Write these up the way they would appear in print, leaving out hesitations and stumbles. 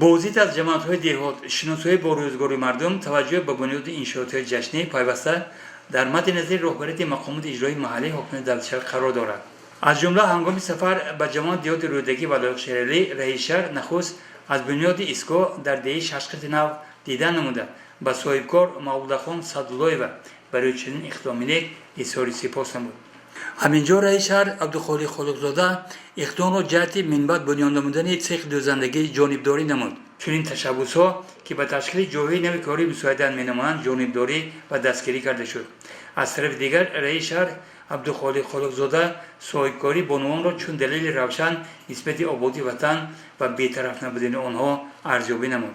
بازدید از جماعت‌های دهات، شناسایی با روزگار مردم، توجه به بنیاد انشاءات جشنی پیوسته در مد نظر رهبری مقامات اجرایی محلی حکومت دولت شرق قرار دارد. از جمله هنگام سفر به جماعت دهات رودکی و لایق شهری، رئیس شهر نخست از بنیاد ایستگاه در دهه ششقت نو دیدن نموده به صاحبکار مولدخان صدالله‌یeva برای چنین اقدام اظهار سپاس نمود. همینجا رئیس شهر عبدالخالق خالقزاده اقدام را جهت منبت بنیان نمودن سیخ دوزندگی جانبداری نمود. چنین تشبس‌ها که به تشکیل جاهای نوی کاری مساعدت می‌نمایند جانبداری و دستگیری کرده شد. از طرف دیگر رئیس شهر عبدالخالق خالقزاده صاحبکاری بانوان را چون دلیل روشن نسبت آبادی وطن و بی‌طرف نبودن آنها ارزیابی نمود.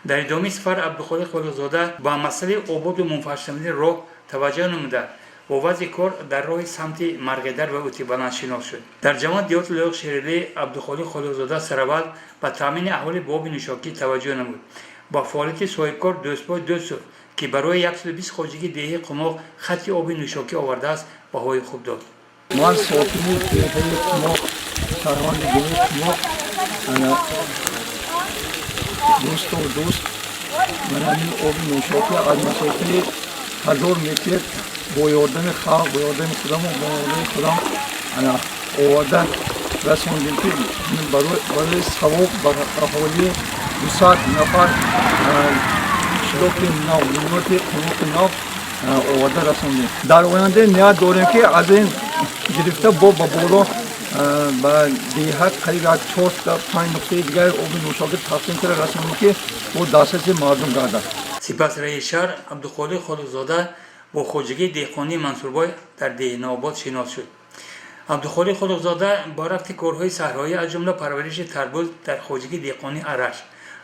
در ادامه سفر عبدالخالق خالقزاده با مسئله آباد و منفعل نمودن راه توجه نموده با وضع کار در راه سمت مرغدر و اوتی بلند شناخت شد. در جماعت دهات لایق شهری عبدالخالق خالقزاده سراول به تامین احوال باب نوشاکی توجه نمود. با فعالیت صاحبکار دوستبای دوستو که برای 120 خواجگی دهه قماق خط آب نوشاکی آورده است بهای خوب داد. من ساکنی دهه قماق شهروند دهه قماق دوست و دوست من این آب نوشاکی از مسافه 1000 متر با یاردن خلق با یاردن خودم و با یاردن خودم آوردن رساندیم که برای ثواب بر اهالی 200 نفر شلوک نو بنیاد قماق نو آورده رساندیم. در آینده نیت داریم که از این گرفته با بالا به دهات قریب از 4 تا 5 نقطه دیگر آب نوشابه تقسیم کرده رساندیم که با دسترسی مردم گردد. سپس رئیس شهر عبدالخالق خالقزاده با خواجگی دهقانی منصوربای در دهن‌آباد شناخته شد. عبدالخالق خالقزاده با رفت کارهای صحرایی از جمله پرورش تربوز در خواجگی دهقانی ارش،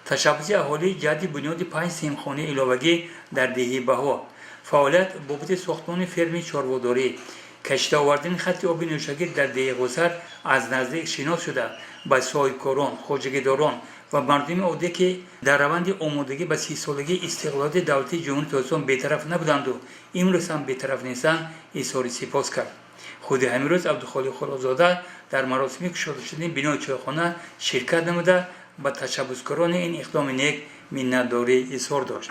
تشبس اهالی جهت بنیاد 5 سیمخانه علاوگی در دهه بهار، فعالیت بابت ساختمان فرم چاره‌داری، کشت آوردن خط آب نوشابه در دهه قصر از نزدیک شناخته شده با صاحبکاران، خواجگیداران و مردم عادی که در روند آمادگی به 30 سالگی استقلال دولتی جمهوری اسلامی بی‌طرف نبودند و امروز هم بی‌طرف نیستند اظهار سپاس کرد. خود امروز عبدالخالق خالقزاده در مراسم گشوده شدن بنای چایخانه شرکت نموده به تشبسکاران این اقدام نیک منتداری اظهار داشت.